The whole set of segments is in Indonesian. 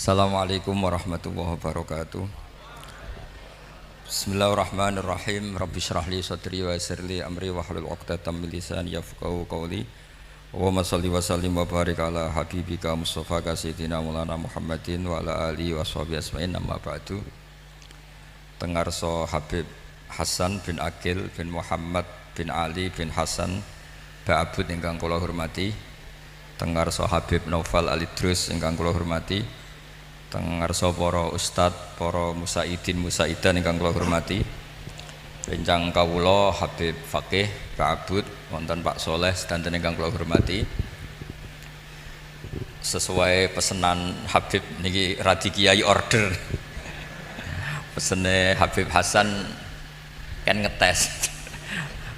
Assalamualaikum warahmatullahi wabarakatuh. Bismillahirrahmanirrahim. Rabbi shrah li sadri wa yassir li amri wahlul 'uqdatam min lisani yafqahu qawli. Allahumma shalli wa sallim wa barik ala habibika Mustafa sayyidina Maulana Muhammadin wa ala alihi wa sahbihi asma'in, amma ba'du. Tengarso Habib Hasan bin Aqil bin Muhammad bin Ali bin Hasan Ba'abud ingkang kula hormati. Tengarso Habib Naufal Alidrus ingkang kula hormati. Tengarso para ustad, para musaidin musaidan ingkang kula hormati. Rencang kawula Habib Fakih Ba'abud wonten Pak Soleh sedanten ingkang kula hormati. Sesuai pesanan Habib niki radi kiai order. Pesene Habib Hasan kan ngetes.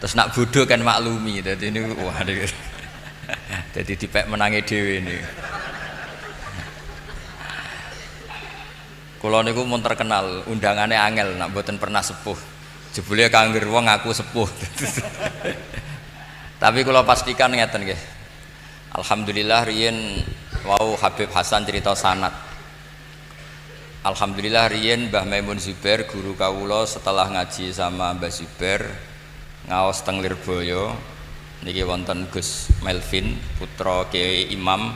Terus nak bodoh kan maklumi. Dadi niku wah niku. Dadi dipek menangi dhewe niku. Kula niku mun terkenal undangane angel nak mboten pernah sepuh. Jebule kangger wong aku sepuh. Tapi kula pastikan ngeten nggih. Alhamdulillah riyen wau Habib Hasan cerita sanad. Alhamdulillah riyen Mbah Maimun Zubair guru kawula setelah ngaji sama Mbah Zubair ngaos teng Lirboyo niki wonten Gus Melvin putra Kiai Imam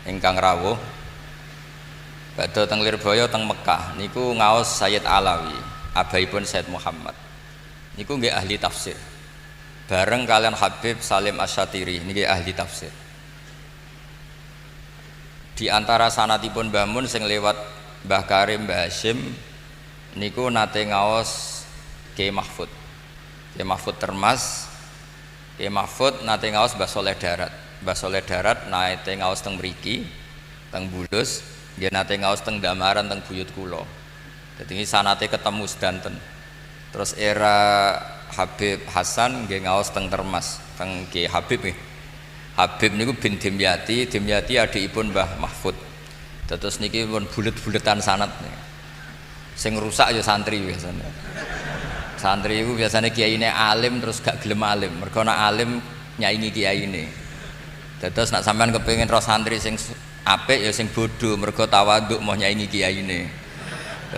ingkang rawuh. Badhe teng Lirboyo teng Mekah niku ngaos Sayyid Alawi, abaipun Sayyid Muhammad. Niku nggih ahli tafsir. Bareng kalian Habib Salim Asyatiri niki ahli tafsir. Di antara sanatipun Mbah Mun sing lewat Mbah Karim, Mbah Hashim niku nate ngaos Kiai Mahfud. Kiai Mahfud Termas. Kiai Mahfud nate ngaos Mbah Soleh Darat. Mbah Soleh Darat nate ngaos teng mriki, teng Bulus. Dia nate ngaos teng Damaran teng buyut kula. Dadi iki sanate ketemu sedanten. Terus era Habib Hasan nggih ngaos teng Termas, teng Ki Habib nggih. Habib niku bin Dimyati, Dimyati adikipun Mbah Mahfud. Terus niki pun bulet-buletan sanad. Sing rusak ya santri biasane. Santri iku biasane kiyaine alim terus gak gelem alim. Mergo nek alim nyaingi kiyaine. Terus nek sampean kepengin roh santri sing apik ya sing bodoh mergo tawaduk mau nyaingi kiyaine.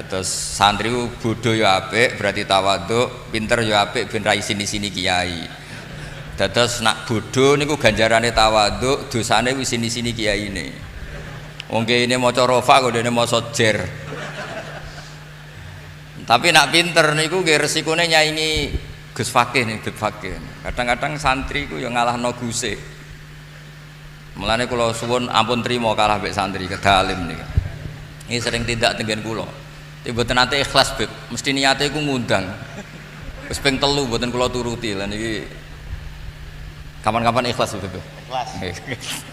Terus santri ku bodoh ya apik berarti tawaduk, pinter ya apik ben ra sini-sini kiai. Terus nak bodoh niku ganjarane tawaduk, dosane wis sini-sini kiyaine. Wong kiyaine maca rofa kok dene maca jer. Tapi nak pinter niku nggih resikone nyaingi Gus Fakih nih, Gus Fakih. Kadang-kadang santri ku ya ngalahno guse. Mulane kula suwun ampun trima kalah mbek santri kedalim niki. Ini sering tindak tenggen kula. Mboten nate ikhlas, Beb. Mesti niate iku ngundang. Wis ping 3 mboten kula turuti. Lah niki kapan-kapan ikhlas, Beb. Ikhlas.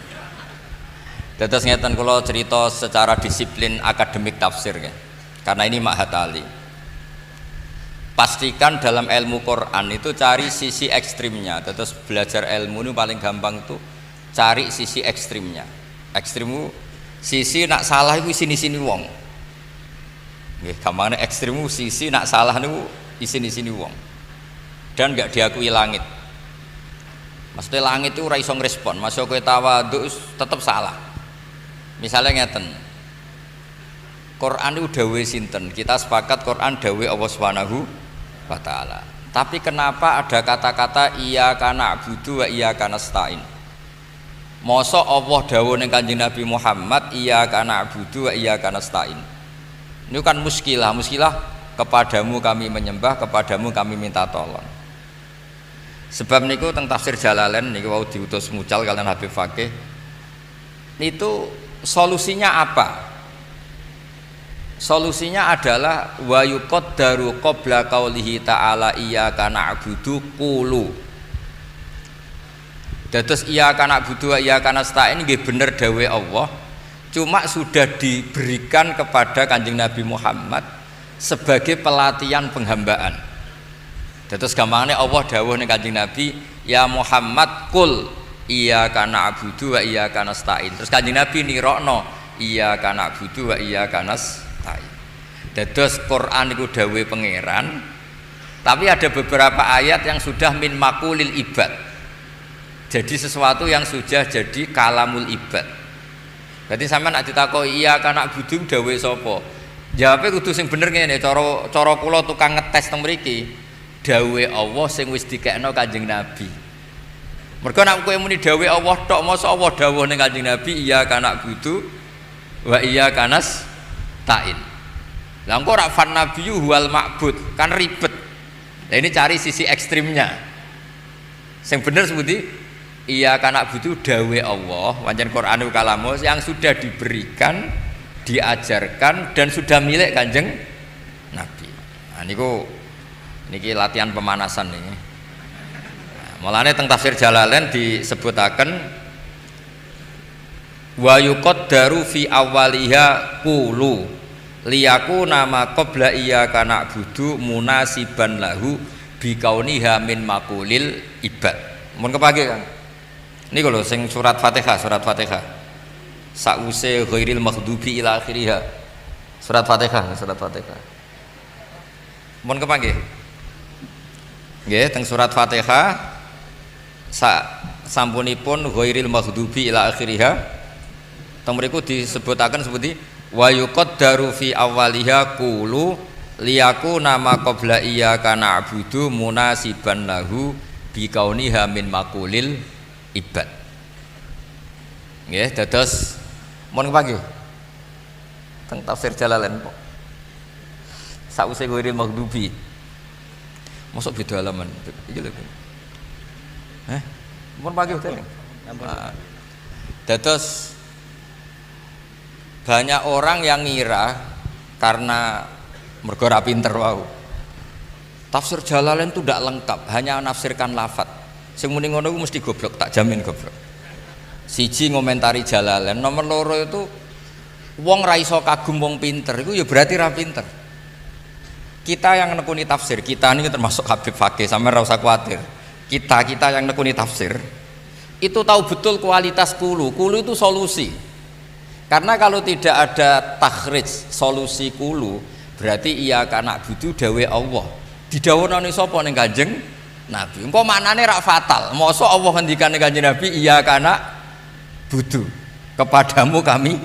Dados ngeten kula cerita secara disiplin akademik tafsir ya. Karena ini Ma'had Ali. Pastikan dalam ilmu Quran itu cari sisi ekstrimnya. Terus belajar ilmu ini paling gampang tuh cari sisi ekstrimnya. Ekstrimmu sisi nak salah itu sini-sini wong. Nggih, gampangane ekstrimmu sisi nak salah niku sini-sini wong. Dan enggak diakui langit. Maksudnya langit itu ora iso ngrespon, masuk kowe tawadhu tetep salah. Misalnya ngeten. Quran itu dawuhe sinten? Kita sepakat Quran dawuhe Allah Subhanahu wa taala. Tapi kenapa ada kata-kata iyyaka na'budu wa iyyaka nasta'in? Masa Allah dawuh ning Kanjeng Nabi Muhammad iyyaka na'budu wa iyyaka nasta'in. Ini kan muskilah kepadamu kami menyembah, kepadamu kami minta tolong. Sebab niku teng tafsir Jalalain niku wau diutus mucal kalian Habib Fakih. Itu solusinya apa? Solusinya adalah wa yuqaddaru qabla qaulihi ta'ala iyyaka na'budu qulu. Dados iyyaka na'budu wa iyyaka nasta'in nggih bener dawuhe Allah, cuma sudah diberikan kepada Kanjeng Nabi Muhammad sebagai pelatihan penghambaan. Dados gampangane Allah dawuh ning Kanjeng Nabi, ya Muhammad qul iyyaka na'budu wa iyyaka nasta'in. Terus Kanjeng Nabi nirokno iyyaka na'budu wa iyyaka nasta'in. Dados Quran iku dawuhe pangeran, tapi ada beberapa ayat yang sudah min maqulil ibad. Jadi sesuatu yang sudah jadi kalamul ibad. Berarti sampean nek ditakoki iya kana budu dawuhe sapa? Jawabe kudu sing bener ngene, cara kula tukang ngetes teng mriki. Dawuhe Allah sing wis dikekno Kanjeng Nabi. Mergo nek kowe muni dawuhe Allah tok, mosok Allah dawuh ning Kanjeng Nabi iya kana budu wa iya kanas ta'in. Lah engko ora fan nabiyyu wal ma'bud, kan ribet. Lah ini cari sisi ekstrimnya. Sing bener sebuti iya kana budu dawe Allah, pancen Qur'anul kalamus yang sudah diberikan, diajarkan dan sudah milik Kanjeng Nabi. Nah niki latihan pemanasan nih. Nah, mulane teng tafsir Jalalain disebutaken wa yuqaddaru fi awwaliha qulu liyaku nama qabla iyyaka na'budu munasiban lahu bikauniha min makulil ibad. Mun kepake Kang. Niku lho sing surat Fatihah sause ghairil maghdubi ila akhiriha. Surat Fatihah. Mun kepake. Nggih teng surat Fatihah sampunipun ghairil maghdubi ila akhiriha. Teng mriku disebutaken seperti wa yuqaddaru fi awwaliha qulu liyaku nama qabla iyyaka na'budu munasiban lahu bikauniha min makulil ibad. Nggih dados mun pagi teng tafsir Jalalain kok sause ghairil maghdubi mosok beda halaman iki lho. Mun pagi teh. Dados banyak orang yang ngira karena mergo ora pinter wau. Tafsir Jalalain itu tidak lengkap, hanya menafsirkan lafaz. Sing muni ngono iku mesti goblok, tak jamin goblok. Siji ngomentari Jalalain, nomor loro itu wong ra iso kagum wong pinter, iku ya berarti ra pinter. Kita yang nekuni tafsir, kita ini termasuk Habib Fakih, sampeyan ora usah kuwatir. Kita yang nekuni tafsir itu tahu betul kualitas kulu itu solusi. Karena kalau tidak ada takhrij solusi kulu, berarti iya kana budu dawe Allah. Didhawuhne sapa ning Kanjeng Nabi. Engko maknane rak fatal. Mosok Allah ngendikane Kanjeng Nabi iya kana budu. Kepadamu kami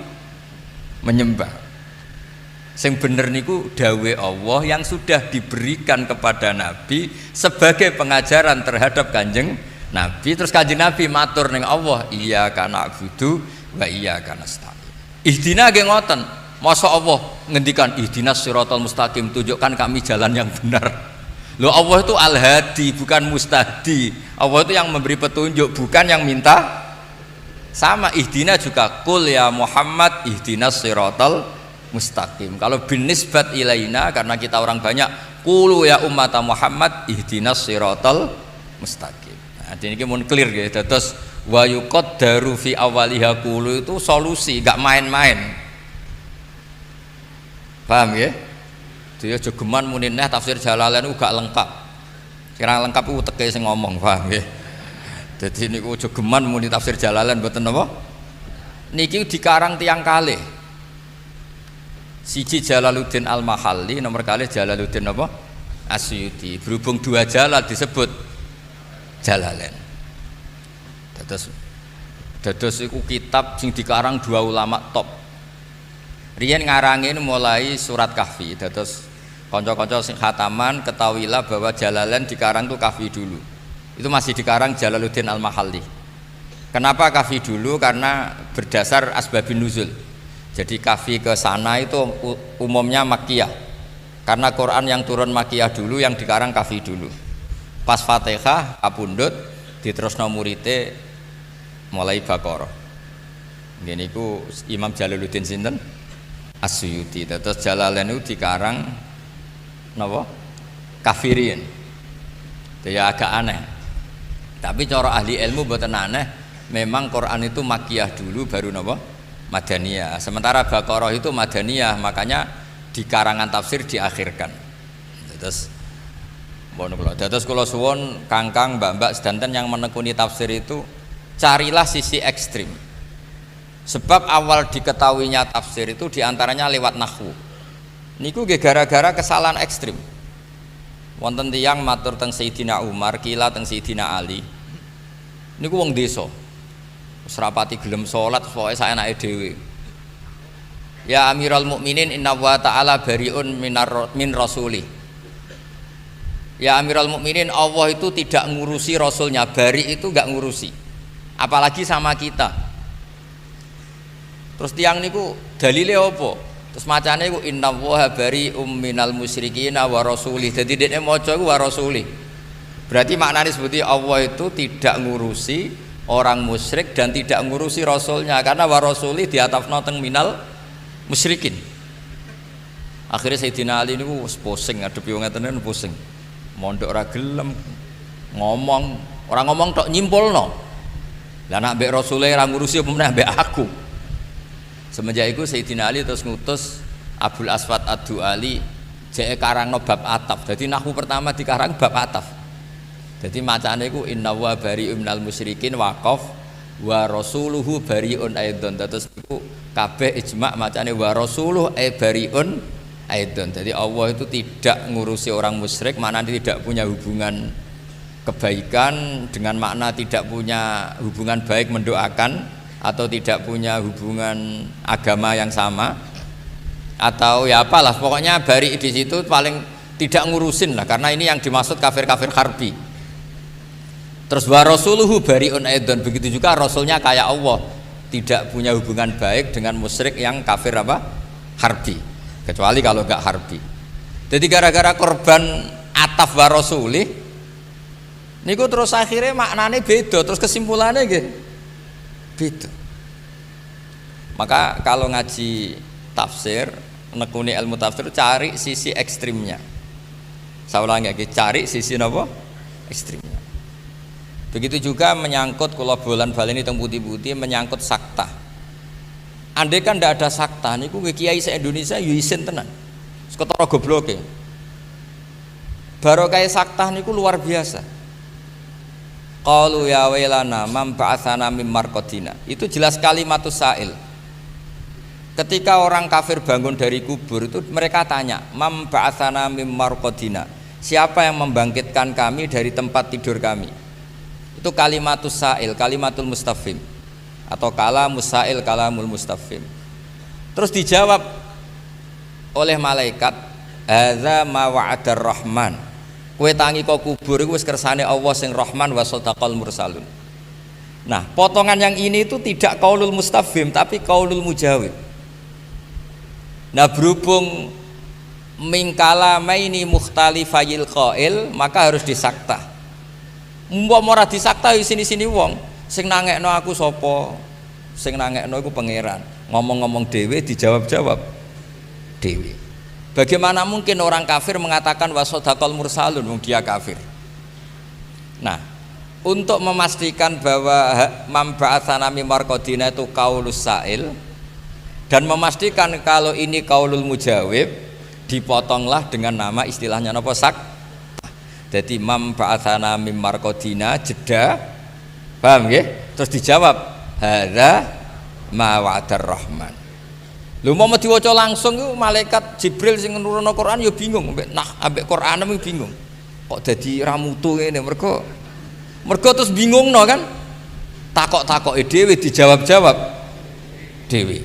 menyembah. Sing bener niku dawe Allah yang sudah diberikan kepada Nabi sebagai pengajaran terhadap Kanjeng Nabi. Terus Kanjeng Nabi matur ning Allah, iya kana budu wa iya kana nasta'in. Ihdina nggih ngoten. Masa Allah ngendikan ihdinas siratal mustaqim, tunjukkan kami jalan yang benar. Loh Allah itu al-hadi bukan mustahdi. Allah itu yang memberi petunjuk bukan yang minta. Sama ihdina juga qul ya Muhammad ihdinas siratal mustaqim. Kalau binisbat ilaina karena kita orang banyak qulu ya ummata Muhammad ihdinas siratal mustaqim. Nah, ini mun clear gitu. Terus wa yuqaddaru fi awwaliha qulu itu solusi, enggak main-main. Paham ya? Dia jogeman muni neh tafsir Jalalain uga lengkap. Kira lengkap ku teke sing ngomong, paham nggih. Dadi niku jogeman muni tafsir Jalalain mboten napa? Niki dikarang tiyang kalih. Siji Jalaluddin Al-Mahalli, nomor kalih Jalaluddin apa? Asyuti. Berhubung dua jalal disebut Jalalain. Dados iku kitab sing dikarang dua ulama top. Riyen ngarangin mulai surat Kahfi. Dados kanca-kanca sing khataman ketahuilah bahwa Jalalain dikarang tuh Kahfi dulu. Itu masih dikarang Jalaluddin Al-Mahalli. Kenapa Kahfi dulu? Karena berdasar asbabun nuzul. Jadi Kahfi ke sana itu umumnya Makkiyah. Karena Quran yang turun Makkiyah dulu, yang dikarang Kahfi dulu. Pas Fatihah kapundhut diterusno murite mulai Baqarah. Ngene iku Imam Jalaluddin sinten? Asyuti. Terus Jalalain itu dikarang napa? Kafirin. Itu ya agak aneh. Tapi cara ahli ilmu mboten aneh, memang Quran itu Makkiyah dulu baru napa? Madaniyah. Sementara Baqarah itu Madaniyah, makanya di karangan tafsir diakhirkan. Terus Terus kula suwun Kangkang, Mbak-mbak sedanten yang menekuni tafsir itu carilah sisi ekstrim. Sebab awal diketahuinya tafsir itu diantaranya lewat nahwu. Niku gara-gara kesalahan ekstrim. Wonten tiyang matur teng Sayyidina Umar, kila teng Sayyidina Ali. Niku wong desa. Wis rapati gelem salat pokoke saenake dhewe. Ya Amirul Mukminin inna wa ta'ala bariun min rasulih. Ya Amirul Mukminin, Allah itu tidak ngurusi rasulnya. Bari itu enggak ngurusi, apalagi sama kita. Terus tiang niku dalile apa? Terus macane iku inna wa barium minal musyrikin wa rasulih. Jadi dekne maca iku wa rasulih. Berarti maknanya seperti Allah itu tidak ngurusi orang musyrik dan tidak ngurusi rasulnya, karena wa rasulih diatafna teng minal musyrikin. Akhirnya Sayyidina Ali niku wis pusing ngadepi wong ngeten pusing. Mondok ora gelem ngomong, orang ngomong tok nyimpulno. Lah nek mbek Rasule ora ngurusi apa meneh mbek aku. Semenjak itu Sayyidina Ali terus ngutus Abul Aswad Ad-Du'ali jeke karangno bab ataf. Jadi nahwu pertama dikarang bab ataf. Jadi macane iku inna wa bari'un minal musyrikin waqaf wa rasuluhu bari'un aidon. Terus iku kabeh ijma' macane wa rasuluhu bari'un aidon. Jadi Allah itu tidak ngurusi orang musyrik, maknanya tidak punya hubungan kebaikan, dengan makna tidak punya hubungan baik mendoakan, atau tidak punya hubungan agama yang sama, atau ya apalah, pokoknya bari di situ paling tidak ngurusin lah, karena ini yang dimaksud kafir-kafir harbi. Terus wa rasuluhu bariun aidon, begitu juga rasulnya kayak Allah, tidak punya hubungan baik dengan musyrik yang kafir apa? Harbi. Kecuali kalau enggak harbi. Jadi gara-gara korban ataf wa rasulih niku terus akhirnya maknanya beda, terus kesimpulannya nggih beda. Maka kalau ngaji tafsir, nekuni ilmu tafsir, cari sisi ekstrimnya. Saya ulangi lagi, cari sisi napa? Ekstrimnya. Begitu juga menyangkut kula bolan-baleni teng putih-putih menyangkut sakta. Andai kan tidak ada sakta, niku kiai se-Indonesia yo isin tenan. Seketara gobloke. Barokah sakta niku luar biasa. Qalu ya wailana man ba'atsana mim marqadina. Itu jelas kalimatus sa'il. Ketika orang kafir bangun dari kubur itu mereka tanya, "Mam ba'atsana mim marqadina." Siapa yang membangkitkan kami dari tempat tidur kami? Itu kalimatus sa'il, kalimatul mustafhim, atau kalamus sa'il, kalamul mustafhim. Terus dijawab oleh malaikat, "Hadza ma wa'adar rahman." Kowe tangi kok kubur iku wis kersane Allah sing Rahman wa sadaqal mursalun. Nah, potongan yang ini itu tidak qaulul mustafhim tapi qaulul mujawib. Nah, berhubung min kalamaini mukhtalifayil qail, maka harus disakta. Umpama ora disakta sini-sini wong sing nangekno aku sapa? Sing nangekno iku pangeran. Ngomong-ngomong dhewe dijawab-jawab dhewe. Bagaimana mungkin orang kafir mengatakan wasodakol mursalun, dia kafir. Nah, untuk memastikan bahwa mamba'atsana mim marqadina itu qaulus sa'il, dan memastikan kalau ini qaulul mujawib, dipotonglah dengan nama istilahnya napa sak. Jadi mamba'atsana mim marqadina jeda, paham nggih? Terus dijawab hadza ma wa'adar rahman. Lho mau diwaca langsung itu malaikat Jibril sing nurono Quran ya bingung, ambek Quran bingung. Kok dadi ramutu ngene mergo terus bingungno kan. Takok-takoke dhewe dijawab-jawab dhewe.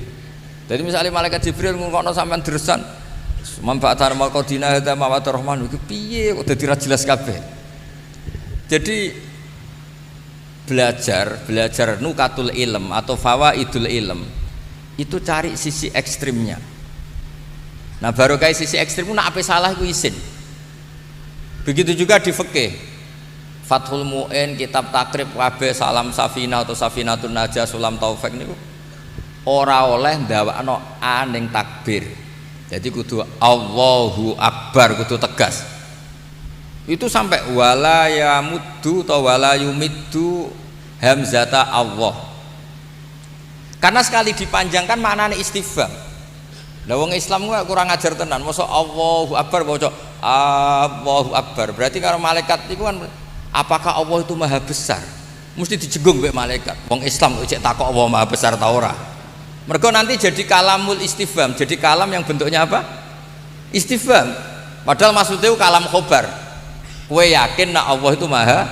Jadi misalnya malaikat Jibril ngungkokno sampean dresan, "Mamba'atsana marqadina hadza ma wa'adar rahman." Iku piye kok dadi ra jelas kabeh. Jadi belajar nukatul ilm atau fawaidul ilm itu cari sisi ekstrimnya. Nah, baru kayak sisi ekstrim nak apa salah itu isin. Begitu juga di fikih, Fathul Mu'in, kitab takrib kabeh salam safina atau safinatun najah sulam taufik niku ora oleh ndawakno aning takbir. Jadi kudu Allahu Akbar, kudu tegas. Itu sampai wala yamuddu atau wala yumiddu hamzata Allah. Karena sekali dipanjangkan maknanya istifham. Lah wong Islam kurang ajar tenan, mosok Allahu Akbar bocok Allahu Akbar. Berarti kalau malaikat itu kan apakah Allah itu maha besar? Mesti dijenggung mbek malaikat. Wong Islam kok cek takok Allah maha besar ta ora. Mergo nanti jadi kalamul istifham, jadi kalam yang bentuknya apa? Istifham. Padahal maksudnya kalam khobar. Kowe yakin nak Allah itu maha?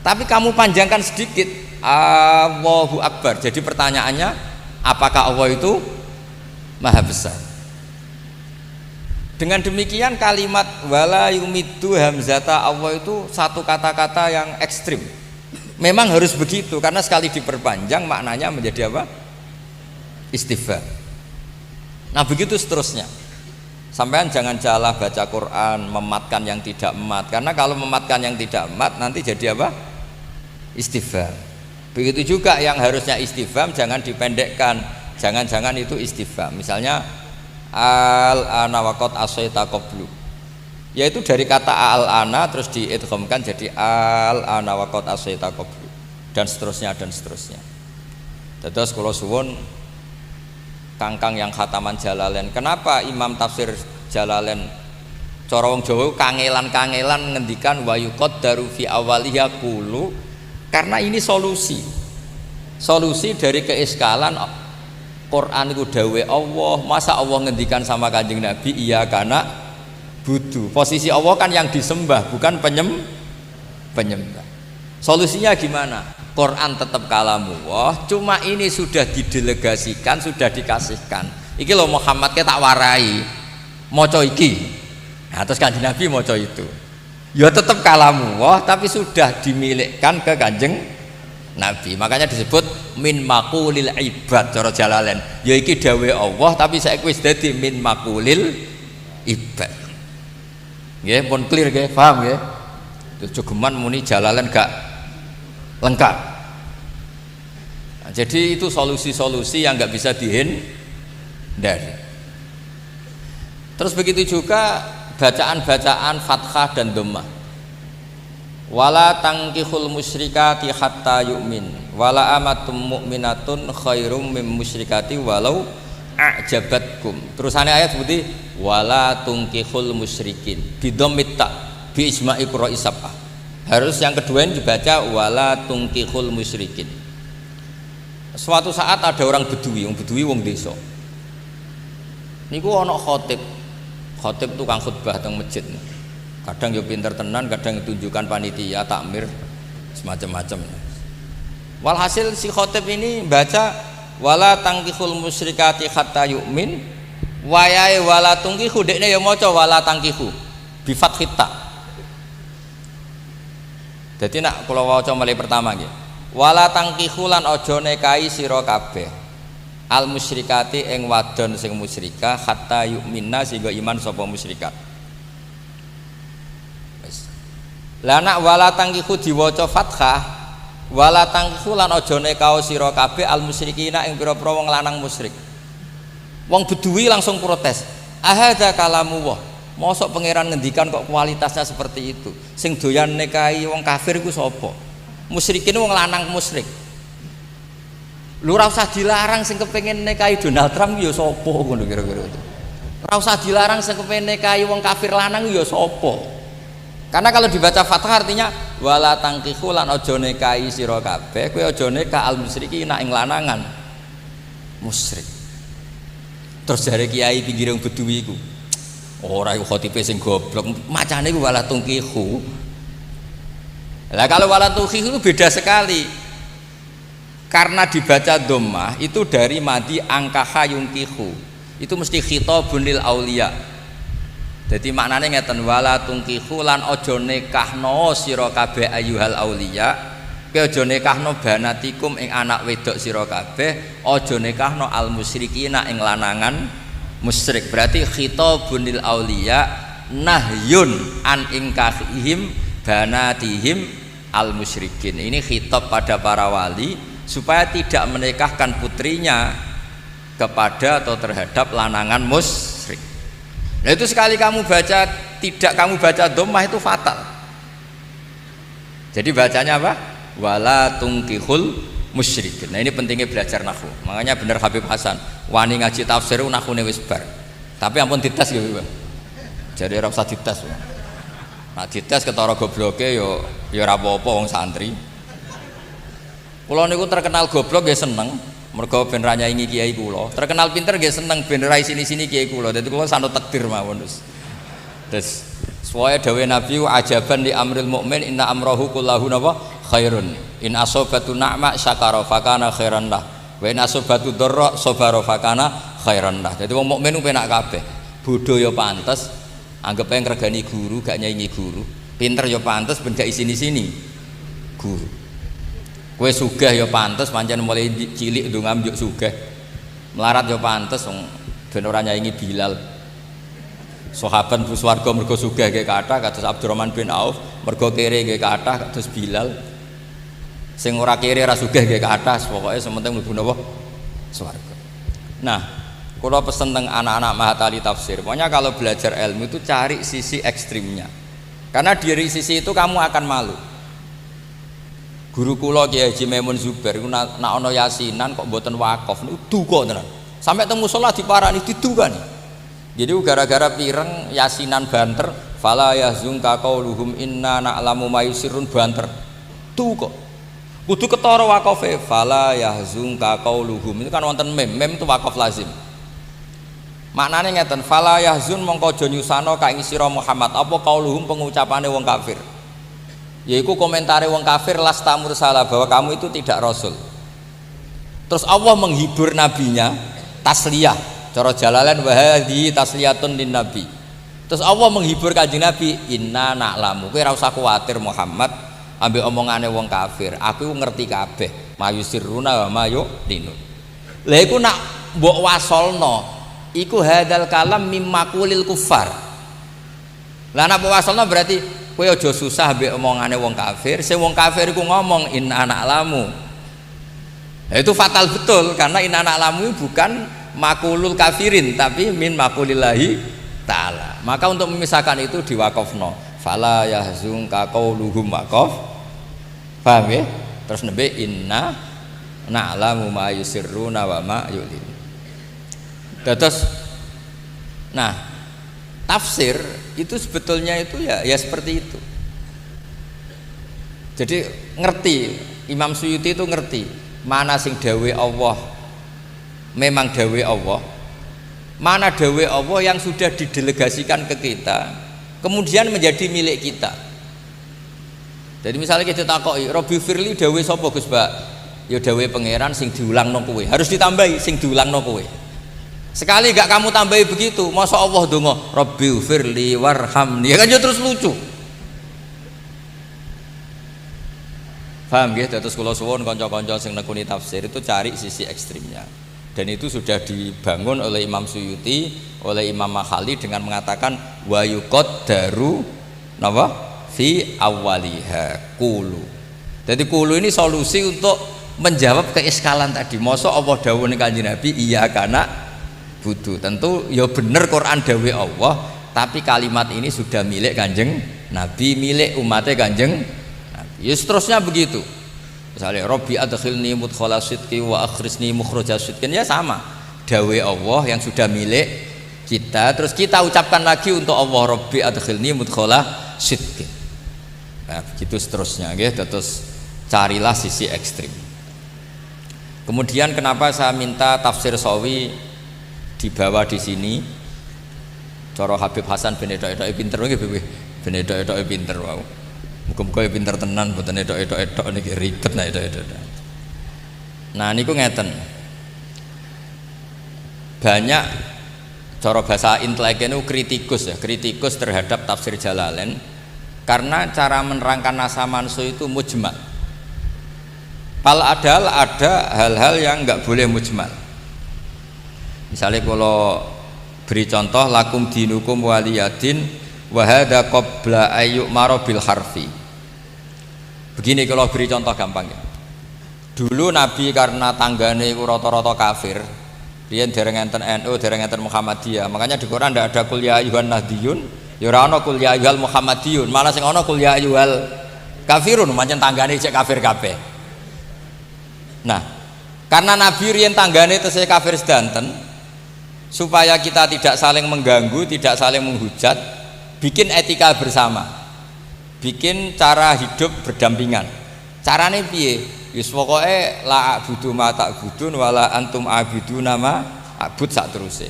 Tapi kamu panjangkan sedikit. Allahu Akbar. Jadi pertanyaannya, apakah Allah itu Maha besar. Dengan demikian kalimat wala yumidu hamzata Allah itu satu kata-kata yang ekstrim. Memang harus begitu karena sekali diperpanjang maknanya menjadi apa? Istifham. Nah begitu seterusnya. Sampean jangan salah baca Quran mematkan yang tidak mat, karena kalau mematkan yang tidak mat nanti jadi apa? Istifham. Begitu juga yang harusnya istifham jangan dipendekkan, jangan-jangan itu istifham. Misalnya al-ana waqad asaita qablu, yaitu dari kata al-ana terus diidghamkan jadi al-ana waqad asaita qablu, dan seterusnya dan seterusnya. Dados kula suwun kangkang yang khataman Jalalain, kenapa Imam tafsir Jalalain cara wong Jawa kangelan-kangelan ngendikan wa yuqaddaru fi awaliha qulu, karena ini solusi dari keiskalan Quran itu dawe Allah. Masa Allah ngendikan sama Kanjeng Nabi iya karena butuh. Posisi Allah kan yang disembah, bukan penyembah. Solusinya gimana? Quran tetap kalamullah, cuma ini sudah didelegasikan, sudah dikasihkan. Iki loh Muhammad ke tak warai maca iki. Nah, terus Kanjeng Nabi maca itu. Ya tetap kalamullah tapi sudah dimilikkan ke Kanjeng Nabi. Makanya disebut min maqulil ibad cara Jalalain. Ya iki dawe Allah tapi saiki wis dadi min maqulil ibad. Nggih, pun clear nggih, paham nggih? Jogeman muni Jalalain gak lengkap. Nah, jadi itu solusi-solusi yang nggak bisa dihindari. Terus begitu juga bacaan-bacaan fathah dan dhammah. Wala tangkihul musyrikati hatta yu'min wala amatum mu'minatun khairum mim musyrikati walau a'jabatkum. Terusannya ayat seperti wala tungkihul musyrikin bidhammit ta bi ijma'i qurra'i sab'ah. Harus yang kedua ini dibaca wala tungkihul musyrikin. Suatu saat ada orang Bedui, wong desa. Niku ana khatib tukang khutbah teng masjid. Kadang yo pinter tenan, kadang tunjukkan panitia takmir semacam-macam. Walhasil si khotib ini baca wala tangkihul musyrikati hatta yu'min, wayahe wala tungkihu dekne ya maca wala tangkihu bi fathit ta. Dadi nak kula waca mulai pertama nggih. Wala tangkihu lan aja nikahi sira kabeh al musyrikati ing wadon sing musyrikah hatta yu'minna sehingga iman sapa musyrikat. Lah nak wala tangkihu diwaca fathah, wala tangkihu lan aja nekao sira kabeh al musyrikina ing pira-pira wong lanang musyrik. Wong Bedui langsung protes. Ahadza kalamullah. Mosok pangeran ngendikan kok kualitasnya seperti itu. Sing doyan nikahi wong kafir iku sapa? Musyrikin wong lanang musyrik. Lu ora usah dilarang sing kepengin nikahi Donald Trump ya sapa ngono kira-kira itu. Ora usah dilarang sing kepengin nikahi wong kafir lanang ya sapa. Karena kalau dibaca fathah artinya wala tangkihu lan aja nikahi sira kabeh kowe aja nikah al musyrikina ing lanangan musyrik. Terus jare kiai pinggir wong Bedui iku ora iku khotibe sing goblok, macane iku wala tangkihu. Lah kalau wala tangkihu itu beda sekali. Karena dibaca dhammah itu dari madi angkaha yungkihu. Itu mesti khitabun lil auliya. Jadi maknanya ngeten wala tungkihu lan aja nikahno sira kabeh ayyuhal auliya, kowe aja nikahno banatikum ing anak wedok sira kabeh, aja nikahno al musyrikina ing lanangan musyrik. Berarti khitabun lil auliya nahyun an inkahihim banatihim al musyrikin. Ini khitab pada para wali supaya tidak menikahkan putrinya kepada atau terhadap lanangan musyrik. Nah itu sekali kamu baca tidak kamu baca dhammah itu fatal. Jadi bacanya apa? Wala tungkihul musyrikin. Nah ini pentingnya belajar nahwu. Makanya bener Habib Hasan, wani ngaji tafsir nahwune wis bar. Tapi ampun dites ya, Bang. Jadi ora usah dites. Nah dites ketara gobloke yo ora apa-apa wong santri. Kula niku terkenal goblok nggih seneng. Mergo ben ra nyaingi kiai kula. Terkenal pinter nggih seneng ben ra sini-sini kiai kula. Dadi kula sanut takdir mawon terus. Terus suwaya dawuh Nabi ajaban li amril mukmin inna amrahu kullahu napa khairun. In asobatu na'ma syakara fakana khairan lah. Wa in asobatu dharra sabara fakana khairan lah. Jadi wong mukmin ku penak kabeh. Bodho ya pantes, anggap ae ngregani guru, gak nyaingi guru. Pinter ya pantes ben gak isini-sini guru. Kowe sugih ya pantes pancen mulai cilik ndonga njuk sugih. Melarat ya pantes wong ben ora nyaingi Bilal. Sahabat bu swarga mergo sugih nggih kathah kados Abdurrahman bin Auf, mergo kere nggih kathah kados Bilal. Sing ora kere ora sugih nggih kathah, pokoke sementing mlebu napa? Swarga. Nah, kula pesen teng anak-anak Mahatali Tafsir. Pokoknya kalau belajar ilmu itu cari sisi ekstrimnya. Karena dari sisi itu kamu akan malu. Guru kula Kiai Haji Maimun Zubair iku nak ana yasinan kok mboten wakaf niku duka tenan. Sampai temu musala diparani didukani. Jadi gara-gara pireng yasinan banter, fala yahzunka qauluhum inna na'lamu ma yusirrun banter. Duka. Kudu ketara waqafe, fala yahzunka qauluhum. Itu kan wonten mem itu waqaf lazim. Maknane ngeten, fala yahzun mongko aja nyusano ka ing sira Muhammad apa qauluhum pengucapane wong kafir. Yaiku komentare wong kafir lasta mursala bahwa kamu itu tidak rasul. Terus Allah menghibur nabinya tasliyah. Cara Jalalain wa hadhi tasliyatun lin nabi. Terus Allah menghibur kanjeng Nabi, inna na'lamu. Kowe ora usah kuwatir Muhammad ambek omongane wong kafir. Aku ngerti kabeh. Mayusirruna wa mayu'linun. Lha iku nak mbok wasolno iku hadal kalam mimma qulil kufar. Lah nak mbok wasolno berarti kowe aja susah mbek omongane wong kafir, sing wong kafir iku ngomong inna na'lamu. Nah, itu fatal betul karena inna na'lamu bukan makulul kafirin tapi min makulillahi ta'ala. Maka untuk memisahkan itu diwakafno. Fala yahzunka qauluhum waqaf. Paham ya? Terus nembe inna na'lamu ma yusirruna wa ma yu'lin. Terus nah, tafsir itu sebetulnya itu ya seperti itu. Jadi ngerti, Imam Suyuti itu ngerti mana sing dawe Allah memang dawe Allah, mana dawe Allah yang sudah didelegasikan ke kita kemudian menjadi milik kita. Jadi misalnya kita takoki Robbi Firli dawe sapa Gus Pak? Ya dawe pangeran sing diulangno kowe. Harus ditambahi sing diulangno kowe. Sekali gak kamu tambahi begitu, masa Allah donga Robbi Firli warhamni, ya kan ya terus lucu. Paham nggih? Terus kula suwun kanca-kanca sing nekuni tafsir itu cari sisi ekstrimnya. Dan itu sudah dibangun oleh Imam Suyuti, oleh Imam Makhali dengan mengatakan wa yuqaddaru napa fi awwaliha qulu. Jadi qulu ini solusi untuk menjawab keiskalan tadi. Masa Allah dawuh ning Kanjeng Nabi iya kana butuh. Tentu ya bener Quran dawe Allah, tapi kalimat ini sudah milik Kanjeng Nabi, milik umatnya Kanjeng Nabi. Ya seterusnya begitu. Misalnya Robbi adkhilni mudkhala sidqi wa akhrisni mukhraja sidqin, ya sama dawe Allah yang sudah milik kita, terus kita ucapkan lagi untuk Allah Robbi adkhilni mudkhala sidqin. Nah begitu seterusnya gitu. Terus carilah sisi ekstrim. Kemudian kenapa saya minta tafsir Sawi dibawa di sini? Cara Habib Hasan ben edok-edoke pinter nggih ben edok-edoke pinter wau. Muga-muga pinter tenan mboten edok-edok niki ribet nek edok-edok. Nah niku ngeten. Banyak cara bahasa intelek itu kritikus ya, kritikus terhadap tafsir Jalalain karena cara menerangkan nasa mansu itu mujmal. Padahal ada hal-hal yang enggak boleh mujmal. Misalnya kalau beri contoh lakum dinukum waliyadin wa hadza qabla ayyuk marobil harfi. Begini kalau beri contoh gampangnya. Dulu Nabi karena tanggane iku rata-rata kafir, riyen dereng enten NU, dereng enten Muhammadiyah. Makanya di Quran ndak ada qul ya ayyuhan nahdiyun, ya ora ana qul ya ayyuhal Muhammadiyun, malah sing ana qul ya ayyuhal kafirun, pancen tanggane cek kafir kabeh. Nah, karena Nabi riyen tanggane tesih kafir sedanten, supaya kita tidak saling mengganggu, tidak saling menghujat, bikin etika bersama. Bikin cara hidup berdampingan. Carane piye? Wis pokoke la a'budu ma ta'budun wala antum a'buduna ma a'bud sak teruse.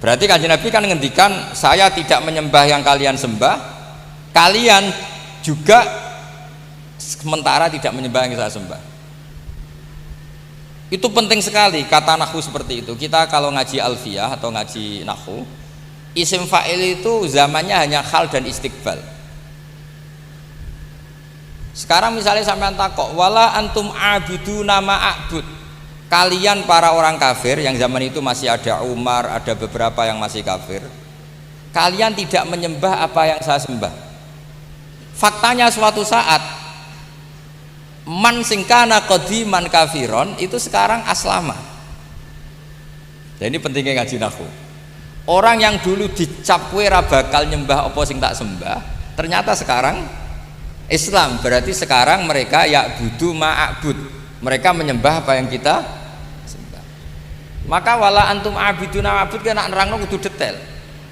Berarti Kanjeng Nabi kan ngendikan saya tidak menyembah yang kalian sembah, kalian juga sementara tidak menyembah yang saya sembah. Itu penting sekali kata nahwu seperti itu. Kita kalau ngaji alfiyah atau ngaji nahwu, isim fa'il itu zamannya hanya hal dan istiqbal. Sekarang misalnya sampean takok, wala antum abidu nama a'bud. Kalian para orang kafir yang zaman itu masih ada Umar, ada beberapa yang masih kafir. Kalian tidak menyembah apa yang saya sembah. Faktanya suatu saat man singkana qadiman kafiron itu sekarang aslama. Dan ini pentingnya ngaji nahwu. Orang yang dulu dicap kowe ra bakal nyembah apa sing tak sembah, ternyata sekarang Islam. Berarti sekarang mereka ya'budu ma'abud, mereka menyembah apa yang kita sembah. Maka wala antum abiduna ma'abud kena nerangno kudu detail.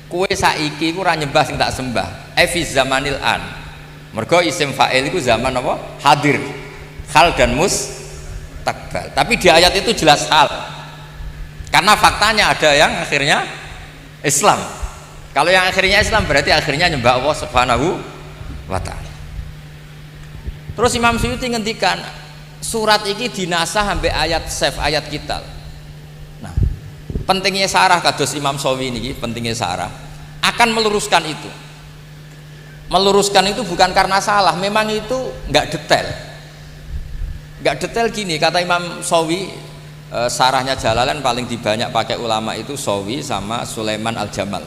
Kowe saiki ku ora nyembah sing tak sembah. Fi zamanil an. Mergo isim fa'il iku zaman apa? Hadir. Hal dan mustaqbal. Tapi di ayat itu jelas hal. Karena faktanya ada yang akhirnya Islam. Kalau yang akhirnya Islam berarti akhirnya nyembah Allah Subhanahu wa taala. Terus Imam Suyuti ngendikan surat ini dinasah sampai ayat sef ayat kita. Nah, pentingnya sarah kados Imam Sawi ini, pentingnya sarah akan meluruskan itu. Meluruskan itu bukan karena salah, memang itu nggak detail. Nggak detail gini kata Imam Sawi, sarahnya Jalalain paling dibanyak pakai ulama itu Sawi sama Sulaiman Al-Jamal.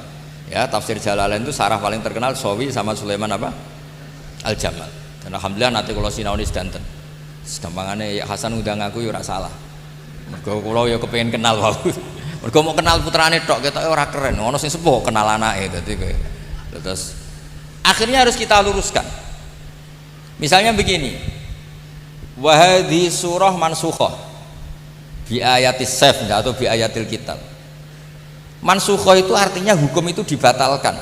Ya, tafsir Jalalain itu sarah paling terkenal Sawi sama Sulaiman apa? Al-Jamal. Dan alhamdulillah nanti kalau sinau ini sedanten gampangane ya Hasan undang aku ya ora salah. Mergo kula ya kepengin kenal wae. Mergo mau kenal putrane tok ketoke ora keren. Ono sing sepuh kenal anake dadi kowe. Terus akhirnya harus kita luruskan. Misalnya begini. Wa hadhi surah mansukhah bi ayatis saf atau bi ayatil kitab. Mansukhah itu artinya hukum itu dibatalkan.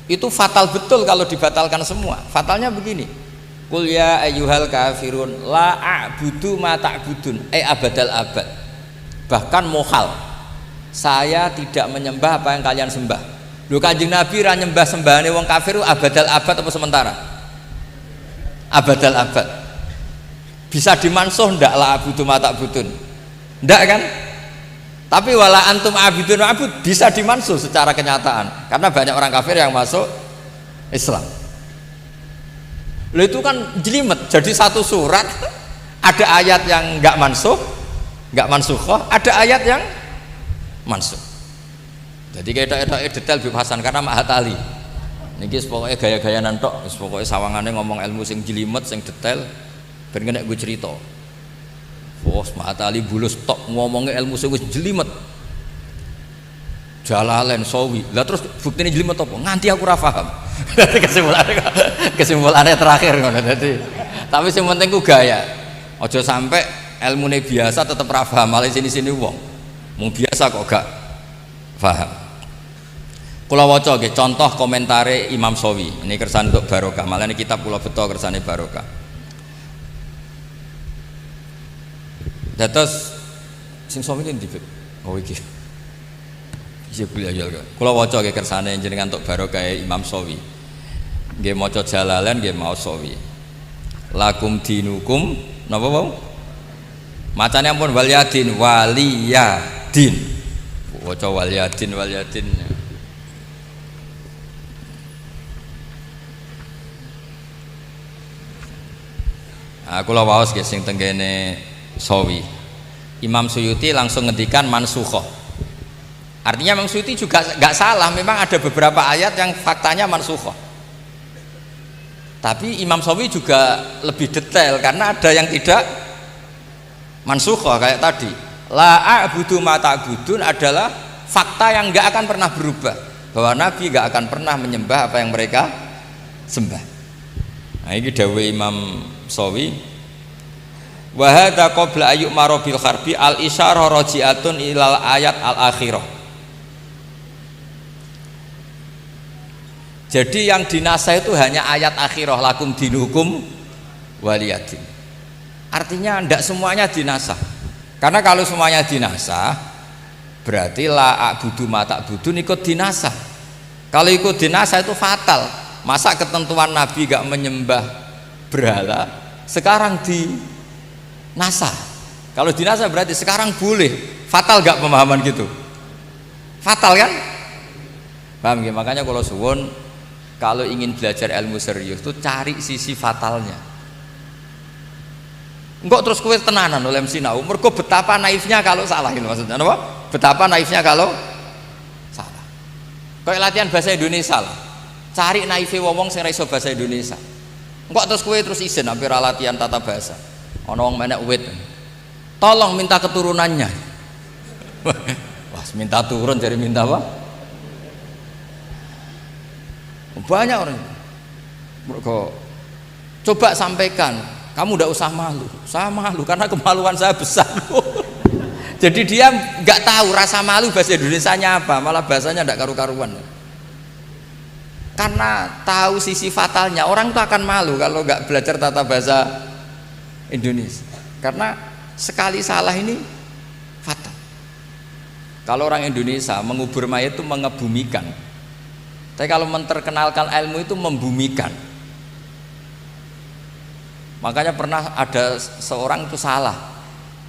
Itu fatal betul kalau dibatalkan semua. Fatalnya begini. Qul ya ayyuhal kafirun la a'budu ma ta'budun abadal abad. Bahkan mohal. Saya tidak menyembah apa yang kalian sembah. Lho Kanjeng Nabi ra nyembah sembahane wong kafir abadal abad apa sementara? Abadal abad. Bisa dimansuh ndak la a'budu ma ta'budun? Ndak kan? Tapi wala antum abidun abud bisa dimansuh secara kenyataan karena banyak orang kafir yang masuk Islam. Loh itu kan jelimet, jadi satu surat ada ayat yang enggak mansuh, enggak mansukhah, ada ayat yang mansuh. Jadi kayak detail bebasan karena Mahatali. Niki pokoknya gaya-gaya nantok, pokoknya sawangannya ngomong ilmu sing jelimet, sing detail, ben kena gue cerita. Bos Mahatali bulus tok ngomongnya ilmu sing jelimet. Jalalain Sawi. Lah terus buktine jelimet apa? Nganti aku ora paham. kesimpulannya terakhir ngono dadi. Tapi sing penting ku gaya. Aja sampai ilmune biasa tetep ra paham, malah sini-sini wong. Mung biasa kok gak paham. Kula waca nggih contoh komentare Imam Sawi. Ini kersane untuk barokah. Malah ini kitab kula beto kersane barokah. Dados sing Sawi ini ndi? Oh iki. Iya kuliah ya. Kula waca nggih kersane jenengan untuk barokah Imam Sawi. Nggih maca Jalalain nggih mau Sawi. Lakum dinukum napa wau? Macane ampun waliyadin waliyadin. Waca waliyadin waliyadin. Kula waos nggih sing tenggene Sawi. Imam Suyuti langsung ngendikan mansukhah. Artinya Imam Suyuti juga nggak salah, memang ada beberapa ayat yang faktanya mansukhah. Tapi Imam Sawi juga lebih detail karena ada yang tidak mansukhah kayak tadi. La a'budu ma ta'budun adalah fakta yang nggak akan pernah berubah, bahwa Nabi nggak akan pernah menyembah apa yang mereka sembah. Nah ini dawuh Imam Sawi. Wa hadza qabla ayyuk marobil harbi al isyarah raji'atun ilal ayat al akhirah. Jadi yang dinasah itu hanya ayat akhirah lakum dinukum waliyadin. Artinya tidak semuanya dinasah. Karena kalau semuanya dinasah berarti la a'budu ma ta'budun ikut dinasah. Kalau ikut dinasah itu fatal. Masa ketentuan Nabi gak menyembah berhala sekarang dinasah. Kalau dinasa berarti sekarang boleh. Fatal gak pemahaman gitu? Fatal kan? Paham ya? Makanya kalau suwun kalau ingin belajar ilmu serius tuh cari sisi fatalnya. Enggak terus kowe tenanan oleh sinau. Mergo betapa naifnya kalau salah itu maksudnya apa? Betapa naifnya kalau salah. Kayak latihan bahasa Indonesia lah. Cari naife wong sing ra iso bahasa Indonesia. Enggak terus kowe terus isin hampir latihan tata bahasa. Ana wong menek wit. Tolong minta keturunannya. Wah, minta turun jadi minta apa? Banyak orang. Mergo coba sampaikan, kamu tidak usah malu. Saya malu karena kemaluan saya besar. Jadi dia nggak tahu rasa malu bahasa Indonesianya apa, malah bahasanya tidak karu-karuan. Karena tahu sisi fatalnya, orang itu akan malu kalau nggak belajar tata bahasa Indonesia. Karena sekali salah ini fatal. Kalau orang Indonesia mengubur mayat itu mengebumikan. Tapi kalau menterkenalkan ilmu itu membumikan. Makanya pernah ada seorang itu salah.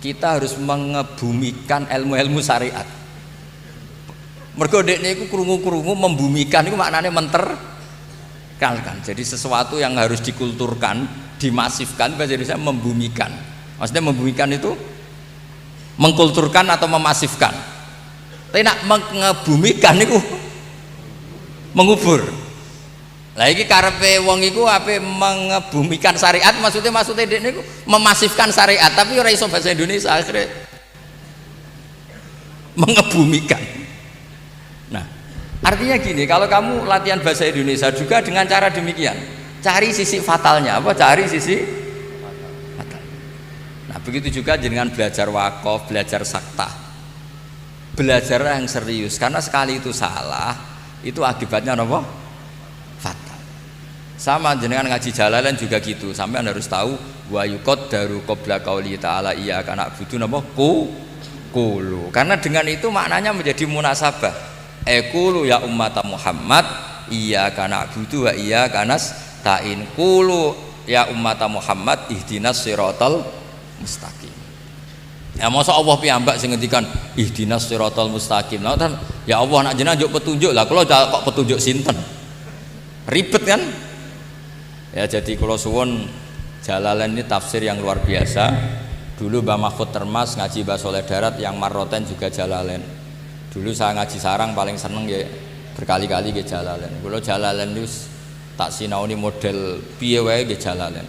Kita harus mengebumikan ilmu-ilmu syariat. Mergo dekne iku krungu-krungu membumikan itu maknanya menterkenalkan. Jadi sesuatu yang harus dikulturkan, dimasifkan bahasa Indonesia membumikan. Maksudnya membumikan itu mengkulturkan atau memasifkan. Tapi nak mengebumikan itu mengubur. Lah iki karepe wong iku ape mengebumikan syariat, maksudnya dekne iku memasifkan syariat, tapi ora iso bahasa Indonesia akhirnya mengebumikan. Nah, artinya gini, kalau kamu latihan bahasa Indonesia juga dengan cara demikian, cari sisi fatalnya, apa? Cari sisi fatal. Nah, begitu juga dengan belajar wakaf, belajar sakta, belajar yang serius, karena sekali itu salah, itu akibatnya apa? Fatal. Sama jenengan ngaji Jalalain juga gitu, sampean harus tahu wa yuqaddaru qabla qauli ta'ala iyyaka na'budu napa qulu. Karena dengan itu maknanya menjadi munasabah. Qulu ya ummata Muhammad iyyaka na'budu wa iyyaka nasta'in. Qulu ya ummata Muhammad ihdinas siratal mustaqim. Ya masa Allah piyambak sing ngendikan ihdinas siratal mustaqim. Nah, ya Allah nak jenengan njuk petunjuk lah, kula kok petunjuk sinten? Ribet kan? Ya jadi kula suwun Jalalain ini tafsir yang luar biasa. Dulu Mbah Mahfud Termas ngaji Mbah Soleh Darat, yang Marroten juga Jalalain. Dulu saya ngaji sarang paling seneng ya berkali-kali ke Jalalain. Kula Jalalain itu tak sinauni model piye wae nggih Jalalain.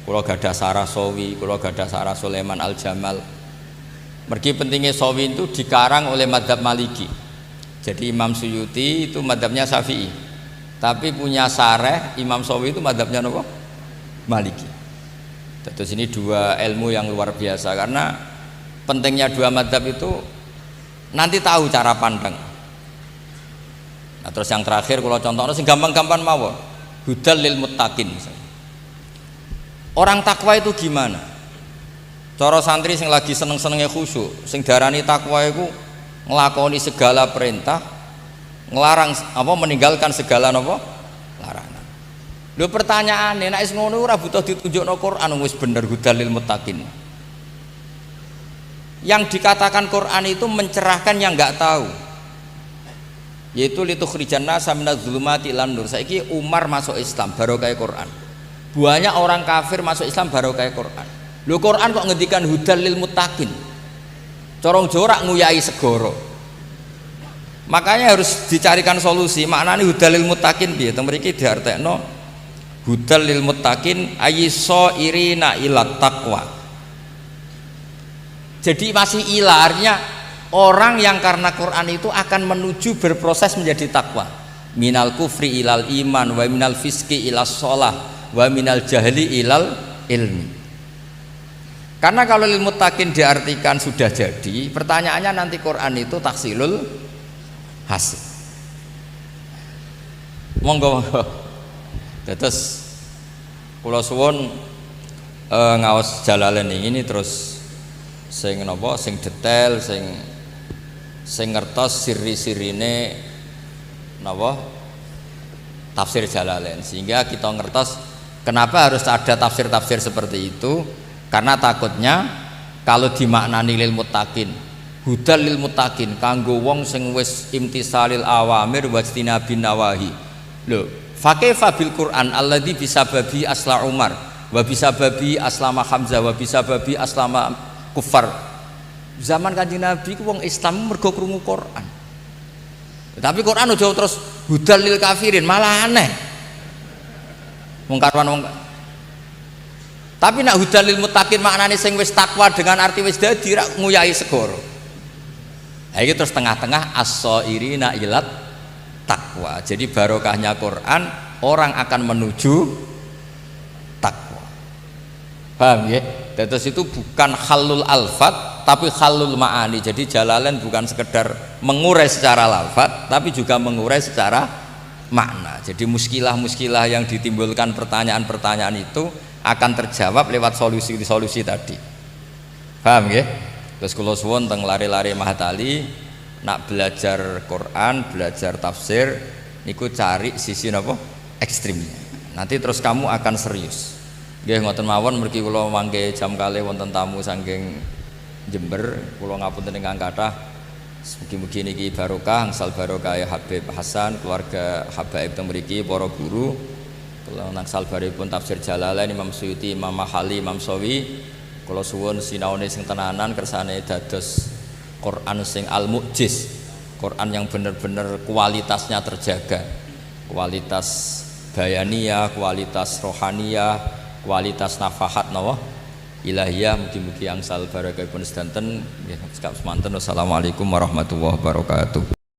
Kula gadah sarah Sawi, kula gadah sarah Sulaiman Al Jamal. Mergi pentingnya Sawi itu dikarang oleh madzhab Maliki. Jadi Imam Suyuti itu madzhabnya Syafi'i, tapi punya sareh Imam Sawi itu madzhabnya apa? Maliki. Terus ini dua ilmu yang luar biasa, karena pentingnya dua madzhab itu nanti tahu cara pandang. Nah, terus yang terakhir kalau contohnya sing gampang-gampang mawon, hudal lil muttaqin. Orang takwa itu gimana? Cara santri sing lagi seneng-senenge khusyuk, sing darani takwa itu nglakoni segala perintah, ngelarang apa meninggalkan segala apa larangan. Lho pertanyaane nek wis ngono ora butuh ditunjukno Quran, wis bener hudalil muttaqin. Yang dikatakan Quran itu mencerahkan yang enggak tahu. Yaitu litukhrijan nasa minadz zulumati ilan nur. Saiki Umar masuk Islam barokah Quran. Banyak orang kafir masuk Islam barokah Quran. Lho Quran kok ngendikan hudalil muttaqin. Corong jorak nguyai segoro. Makanya harus dicarikan solusi. Maknanya hudalil muttaqin piye? Teng mriki diartekno hudalil muttaqin ayyiso irina ilat taqwa. Jadi masih ilah, artinya orang yang karena Quran itu akan menuju berproses menjadi takwa. Minal kufri ilal iman, wa minal fiski ilas sholah, wa minal jahli ilal ilmi. Karena kalau lil muttaqin diartikan sudah jadi, pertanyaannya nanti Quran itu taksilul hasil. Monggo. Terus kula suwun ngaos Jalalain ini terus sing napa sing detail sing ngertos siri-sirine napa tafsir Jalalain, sehingga kita ngertos kenapa harus ada tafsir-tafsir seperti itu. Karena takutnya Kalau dimaknani lil muttaqin, hudal lil muttaqin kanggo wong sing wis imtisalil awamir wajtinabin nawahi. Lho, fakaifa bil Quran alladzi bisababi asla Umar wa bisababi aslama Hamzah wa bisababi aslama kufar. Zaman Kanjeng Nabi ku wong Islam mergo krungu Quran. Tapi Quran aja terus hudal lil kafirin, malah aneh. Wong karuan wong. Tapi nak hudalil muttaqin maknane sing wis takwa dengan arti wis dadi rak nguyahi segoro. Ha iki terus tengah-tengah as-sairina ilat takwa. Jadi barokahnya Quran orang akan menuju takwa. Paham ya? Terus itu bukan halul alfat tapi halul ma'ani. Jadi Jalalain bukan sekedar mengurai secara lafaz tapi juga mengurai secara makna. Jadi muskilah-muskilah yang ditimbulkan pertanyaan-pertanyaan itu akan terjawab lewat solusi-solusi tadi. Paham ya? Terus kula suwun teng lari-lari Mahatali nak belajar Quran, belajar tafsir niku cari sisi napa? Ekstrimnya. Nanti terus kamu akan serius. Nggih ngoten mawon mergi kula mangke jam kalih wonten tamu saking Jember, kula ngapunten ingkang kathah. Mugi-mugi niki barokah, angsal barokah ya Habib Hasan, keluarga Habaib teng mriki, para guru. Kula nangsal baripun tafsir Jalalain Imam Suyuti, Imam Mahali, Imam Sawi. Kula suwun sinaone sing tenanan kersane dados Quran sing al-mu'jiz. Quran yang benar-benar kualitasnya terjaga. Kualitas bayaniyah, kualitas rohaniyah, kualitas nafahat nawa ilahiyah. Mugi-mugi angsal barokahipun sedanten nggih. Wassalamualaikum warahmatullahi wabarakatuh.